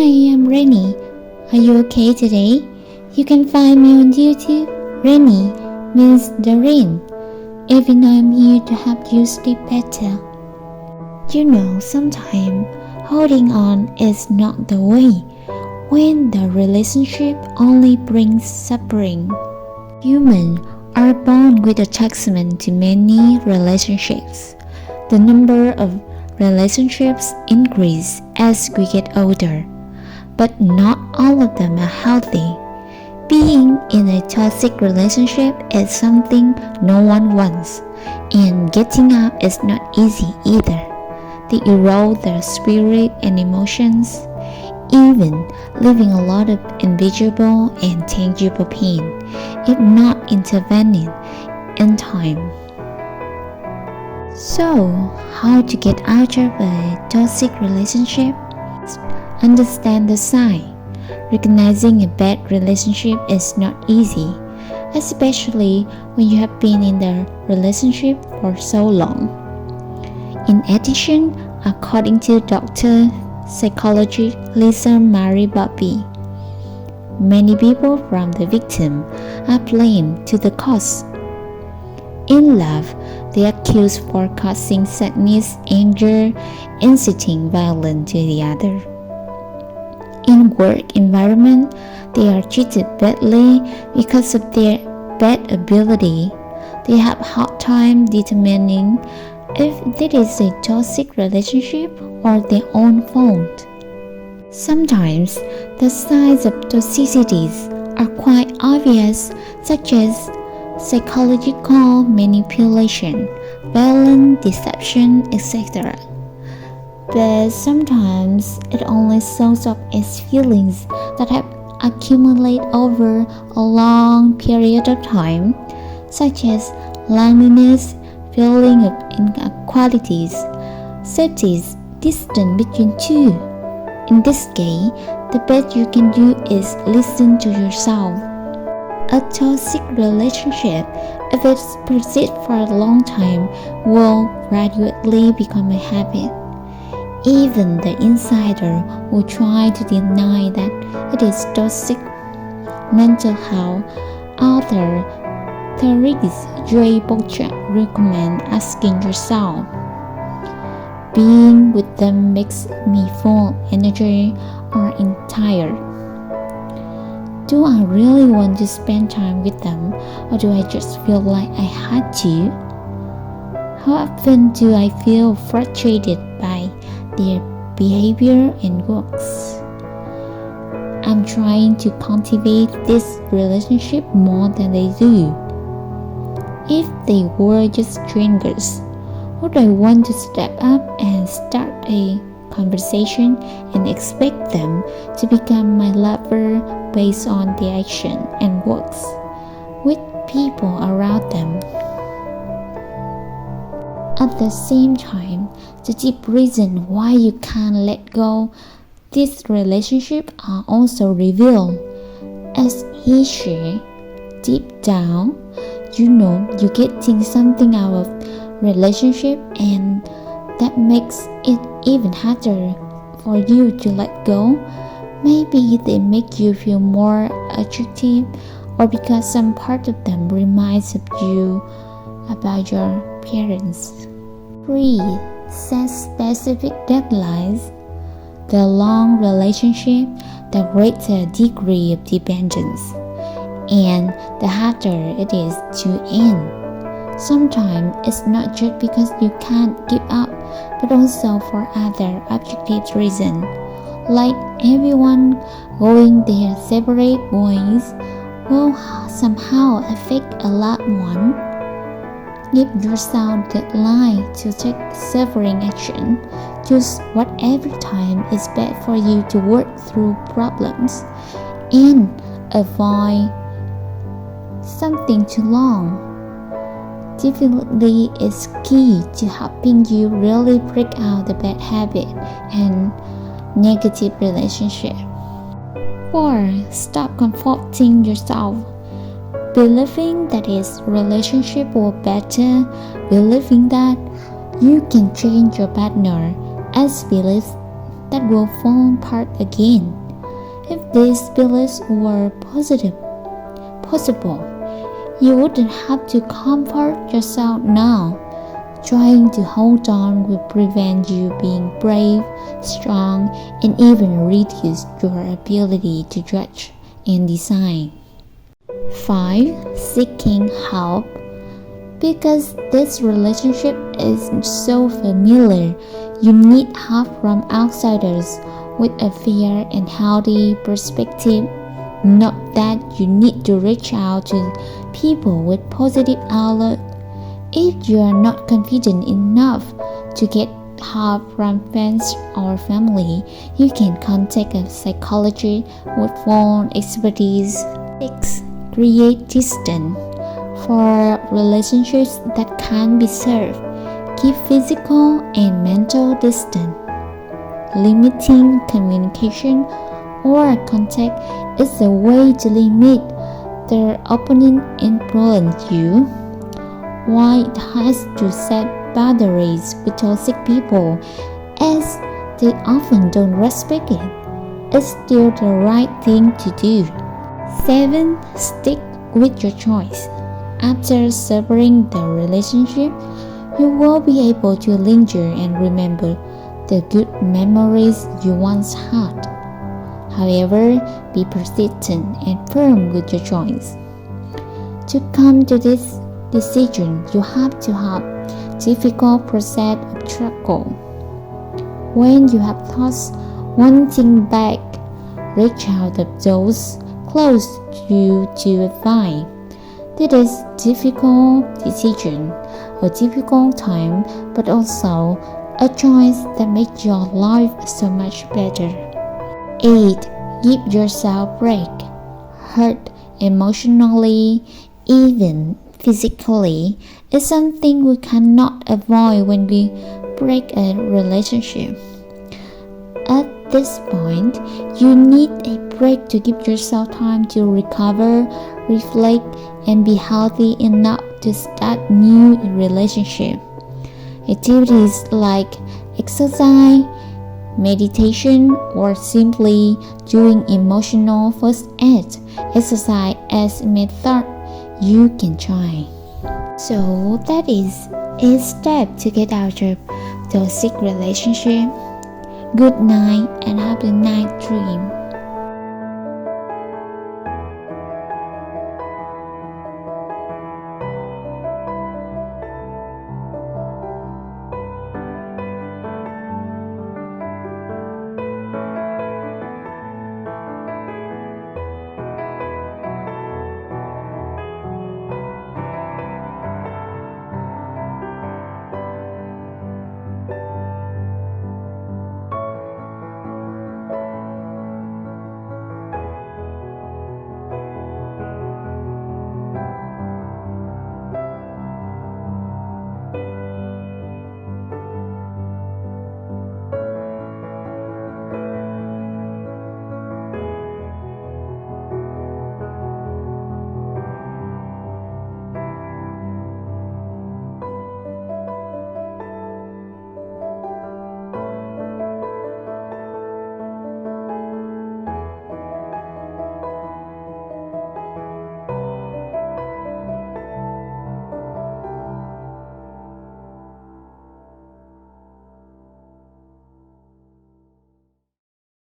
Hi, I'm Rennie. Are you okay today? You can find me on YouTube. Rennie means the rain. Even though I'm here to help you sleep better. You know, sometimes holding on is not the way when the relationship only brings suffering. Humans are born with attachment to many relationships. The number of relationships increase as we get older, but not all of them are healthy. Being in a toxic relationship is something no one wants, and getting up is not easy either. They erode their spirit and emotions, even leaving a lot of invisible and tangible pain if not intervening in time. So, how to get out of a toxic relationship? Understand the sign. Recognizing a bad relationship is not easy, especially when you have been in the relationship for so long. In addition, according to Dr. Psychologist Lisa Marie Bobby, many people from the victim are blamed to the cause. In love, they are accused for causing sadness, anger, inciting violence to the other. In work environment, they are treated badly because of their bad ability. They have hard time determining if that is a toxic relationship or their own fault. Sometimes the signs of toxicities are quite obvious, such as psychological manipulation, violent deception, etc. But sometimes it only shows up as feelings that have accumulated over a long period of time, such as loneliness, feeling of inequalities, safety distance between two. In this case, the best you can do is listen to yourself. A toxic relationship, if it persists for a long time, will gradually become a habit. Even the insider will try to deny that it is toxic. Mental health author Therese J recommends asking yourself, being with them makes me full energy or tired? Do I really want to spend time with them, or do I just feel like I had to? How often do I feel frustrated by their behavior and works? I'm trying to cultivate this relationship more than they do. If they were just strangers, would I want to step up and start a conversation and expect them to become my lover based on their action and works with people around them? At the same time, the deep reason why you can't let go this relationship are also revealed. As he shared, deep down, you know you're getting something out of relationship, and that makes it even harder for you to let go. Maybe they make you feel more attractive, or because some part of them reminds of you about your parents. 3. Set specific deadlines. The long relationship, the greater degree of dependence, and the harder it is to end. Sometimes it's not just because you can't give up, but also for other objective reasons, like everyone going their separate ways will somehow affect a loved one. Give yourself deadline to take severing action. Choose whatever time is best for you to work through problems, and avoid something too long. Definitely is key to helping you really break out the bad habit and negative relationship. 4. Stop comforting yourself. Believing that his relationship will better, believing that you can change your partner, as beliefs that will fall apart again. If these beliefs were possible, you wouldn't have to comfort yourself now. Trying to hold on will prevent you being brave, strong, and even reduce your ability to judge and decide. 5. Seeking help. Because this relationship is so familiar, you need help from outsiders with a fair and healthy perspective. Not that you need to reach out to people with positive outlook. If you are not confident enough to get help from friends or family, you can contact a psychologist with full expertise. 6. Create distance. For relationships that can't be served, keep physical and mental distance. Limiting communication or contact is a way to limit their opponent influence you. Why it has to set boundaries with toxic people, as they often don't respect it, is still the right thing to do. 7. Stick with your choice. After severing the relationship, you will be able to linger and remember the good memories you once had. However, be persistent and firm with your choice. To come to this decision, you have to have difficult process of struggle. When you have thoughts wanting back, reach out to those close to you to advise. This is difficult decision, a difficult time, but also a choice that makes your life so much better. 8. Give yourself a break. Hurt emotionally, even physically, is something we cannot avoid when we break a relationship. At this point, you need a break to give yourself time to recover, reflect, and be healthy enough to start new relationship. Activities like exercise, meditation, or simply doing emotional first aid exercise as a method you can try. So that is a step to get out of toxic relationship. Good night and have a night dream.